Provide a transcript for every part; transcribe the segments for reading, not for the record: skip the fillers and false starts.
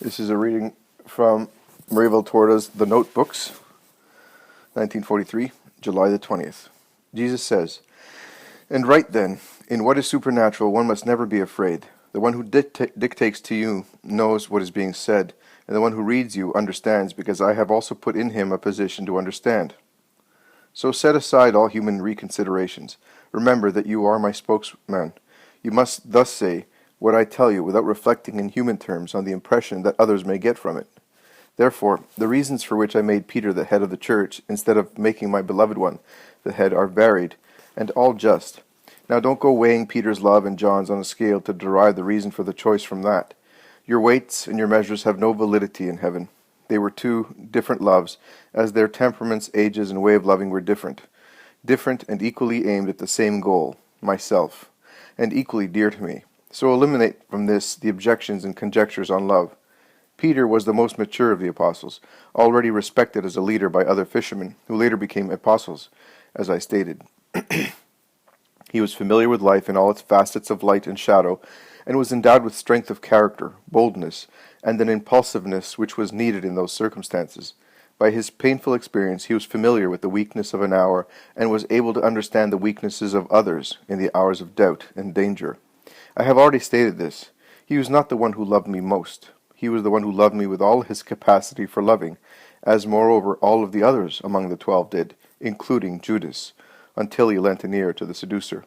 This is a reading from Marie Valtorta's The Notebooks, 1943, July the 20th. Jesus says, "And right then, in what is supernatural, one must never be afraid. The one who dictates to you knows what is being said, and the one who reads you understands, because I have also put in him a position to understand. So set aside all human reconsiderations. Remember that you are my spokesman. You must thus say what I tell you without reflecting in human terms on the impression that others may get from it. Therefore, the reasons for which I made Peter the head of the church, instead of making my beloved one the head, are varied, and all just. Now don't go weighing Peter's love and John's on a scale to derive the reason for the choice from that. Your weights and your measures have no validity in heaven. They were two different loves, as their temperaments, ages, and way of loving were different and equally aimed at the same goal, myself, and equally dear to me. So eliminate from this the objections and conjectures on love. Peter was the most mature of the apostles, already respected as a leader by other fishermen, who later became apostles, as I stated. He was familiar with life in all its facets of light and shadow, and was endowed with strength of character, boldness, and an impulsiveness which was needed in those circumstances. By his painful experience, he was familiar with the weakness of an hour, and was able to understand the weaknesses of others in the hours of doubt and danger. I have already stated this. He was not the one who loved me most. He was the one who loved me with all his capacity for loving, as moreover all of the others among the 12 did, including Judas, until he lent an ear to the seducer.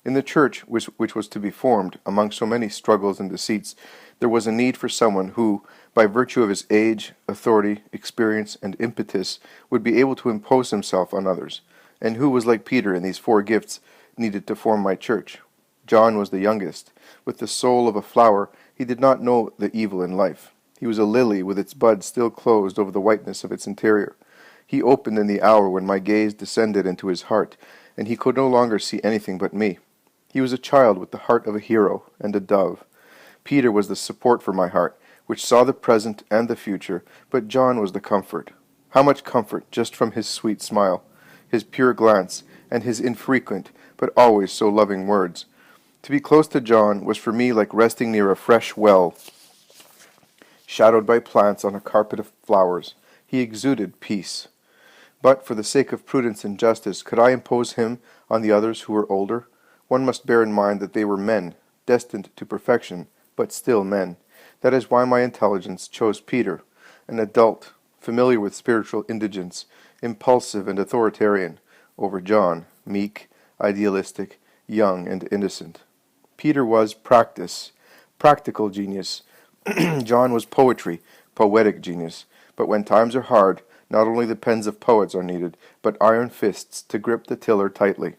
In the church which was to be formed, among so many struggles and deceits, there was a need for someone who, by virtue of his age, authority, experience, and impetus, would be able to impose himself on others, and who was like Peter in these 4 gifts needed to form my church. John was the youngest. With the soul of a flower, he did not know the evil in life. He was a lily with its bud still closed over the whiteness of its interior. He opened in the hour when my gaze descended into his heart, and he could no longer see anything but me. He was a child with the heart of a hero and a dove. Peter was the support for my heart, which saw the present and the future, but John was the comfort. How much comfort just from his sweet smile, his pure glance, and his infrequent, but always so loving words. To be close to John was for me like resting near a fresh well, shadowed by plants on a carpet of flowers. He exuded peace. But for the sake of prudence and justice, could I impose him on the others who were older? One must bear in mind that they were men, destined to perfection, but still men. That is why my intelligence chose Peter, an adult, familiar with spiritual indigence, impulsive and authoritarian, over John, meek, idealistic, young, and innocent. Peter was practical genius. John was poetry, poetic genius. But when times are hard, not only the pens of poets are needed, but iron fists to grip the tiller tightly.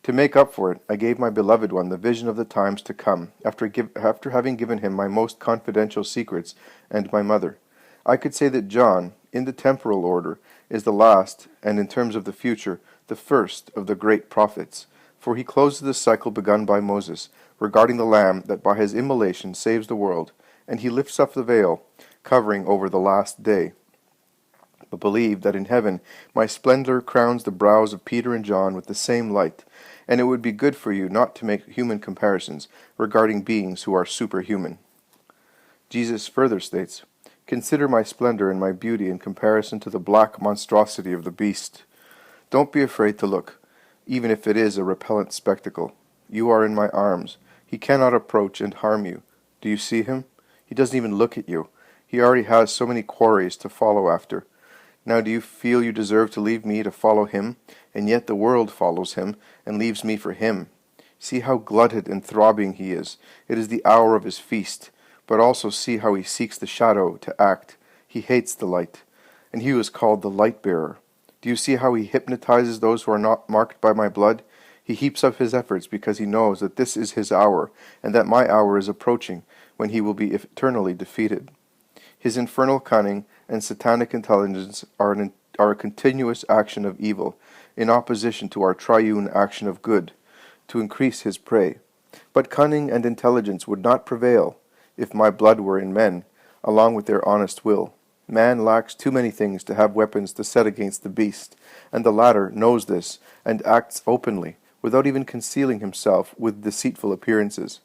To make up for it, I gave my beloved one the vision of the times to come, after having given him my most confidential secrets and my mother. I could say that John, in the temporal order, is the last, and in terms of the future, the first of the great prophets, for he closes the cycle begun by Moses, regarding the Lamb that by his immolation saves the world, and he lifts up the veil, covering over the last day. But believe that in heaven my splendor crowns the brows of Peter and John with the same light, and it would be good for you not to make human comparisons regarding beings who are superhuman." Jesus further states, "Consider my splendor and my beauty in comparison to the black monstrosity of the beast. Don't be afraid to look, even if it is a repellent spectacle. You are in my arms. He cannot approach and harm you. Do you see him? He doesn't even look at you. He already has so many quarries to follow after. Now do you feel you deserve to leave me to follow him, and yet the world follows him, and leaves me for him? See how glutted and throbbing he is. It is the hour of his feast. But also see how he seeks the shadow to act. He hates the light, and he was called the light-bearer. Do you see how he hypnotizes those who are not marked by my blood? He heaps up his efforts because he knows that this is his hour, and that my hour is approaching, when he will be eternally defeated. His infernal cunning and satanic intelligence are a continuous action of evil, in opposition to our triune action of good, to increase his prey. But cunning and intelligence would not prevail if my blood were in men, along with their honest will. Man lacks too many things to have weapons to set against the beast, and the latter knows this, and acts openly, without even concealing himself with deceitful appearances.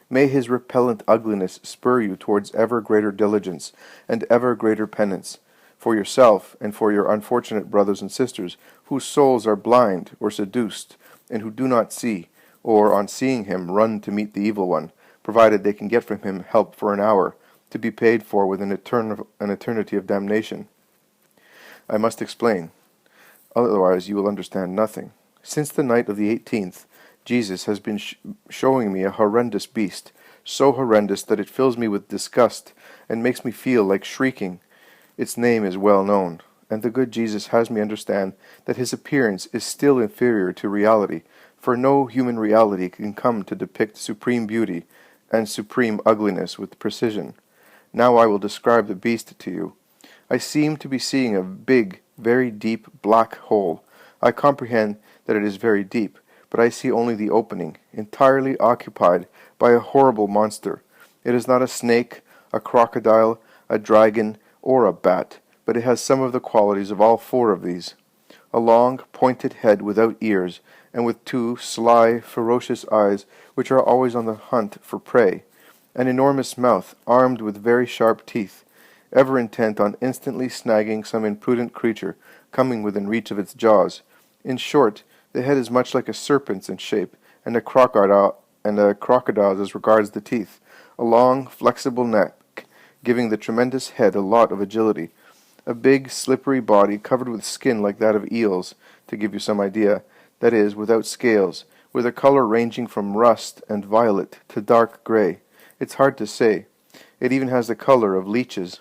May his repellent ugliness spur you towards ever greater diligence and ever greater penance, for yourself and for your unfortunate brothers and sisters, whose souls are blind or seduced, and who do not see, or on seeing him run to meet the evil one, provided they can get from him help for an hour, to be paid for with an eternity of damnation. I must explain, otherwise you will understand nothing. Since the night of the 18th, Jesus has been showing me a horrendous beast, so horrendous that it fills me with disgust and makes me feel like shrieking. Its name is well known, and the good Jesus has me understand that his appearance is still inferior to reality, for no human reality can come to depict supreme beauty and supreme ugliness with precision. Now I will describe the beast to you. I seem to be seeing a big, very deep black hole. I comprehend that it is very deep, but I see only the opening, entirely occupied by a horrible monster. It is not a snake, a crocodile, a dragon, or a bat, but it has some of the qualities of all four of these. A long, pointed head without ears, and with two sly, ferocious eyes which are always on the hunt for prey. An enormous mouth, armed with very sharp teeth, ever intent on instantly snagging some imprudent creature coming within reach of its jaws. In short, the head is much like a serpent's in shape, and a crocodile's as regards the teeth. A long, flexible neck, giving the tremendous head a lot of agility. A big, slippery body covered with skin like that of eels, to give you some idea, that is, without scales, with a color ranging from rust and violet to dark gray. It's hard to say. It even has the color of leeches.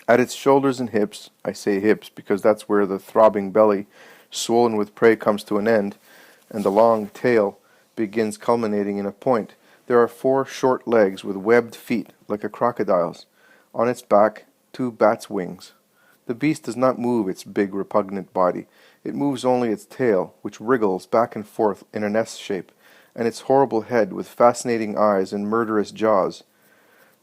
At its shoulders and hips, I say hips because that's where the throbbing belly, swollen with prey, comes to an end, and the long tail begins culminating in a point, there are 4 short legs with webbed feet, like a crocodile's. On its back, 2 bats' wings. The beast does not move its big, repugnant body. It moves only its tail, which wriggles back and forth in an S shape, and its horrible head with fascinating eyes and murderous jaws.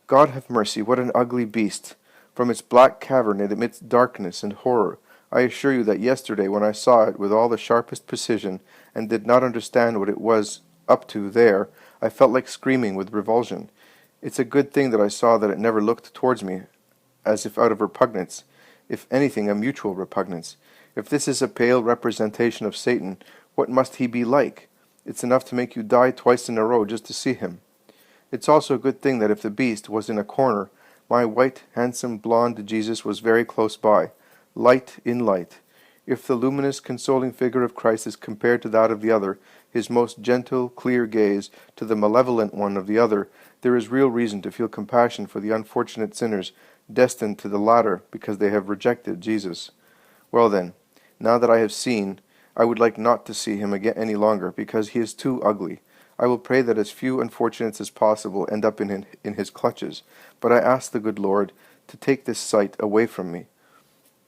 God have mercy, what an ugly beast! From its black cavern it emits darkness and horror. I assure you that yesterday, when I saw it with all the sharpest precision, and did not understand what it was up to there, I felt like screaming with revulsion. It's a good thing that I saw that it never looked towards me, as if out of repugnance, if anything a mutual repugnance. If this is a pale representation of Satan, what must he be like? It's enough to make you die twice in a row just to see him. It's also a good thing that if the beast was in a corner, my white, handsome, blonde Jesus was very close by, light in light. If the luminous, consoling figure of Christ is compared to that of the other, his most gentle, clear gaze to the malevolent one of the other, there is real reason to feel compassion for the unfortunate sinners destined to the latter because they have rejected Jesus. Well then, now that I have seen, I would like not to see him again any longer, because he is too ugly. I will pray that as few unfortunates as possible end up in his clutches, but I ask the good Lord to take this sight away from me.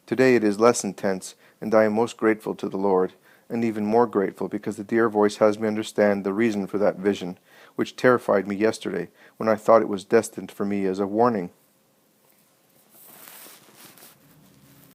Today it is less intense, and I am most grateful to the Lord, and even more grateful because the dear voice has me understand the reason for that vision, which terrified me yesterday, when I thought it was destined for me as a warning.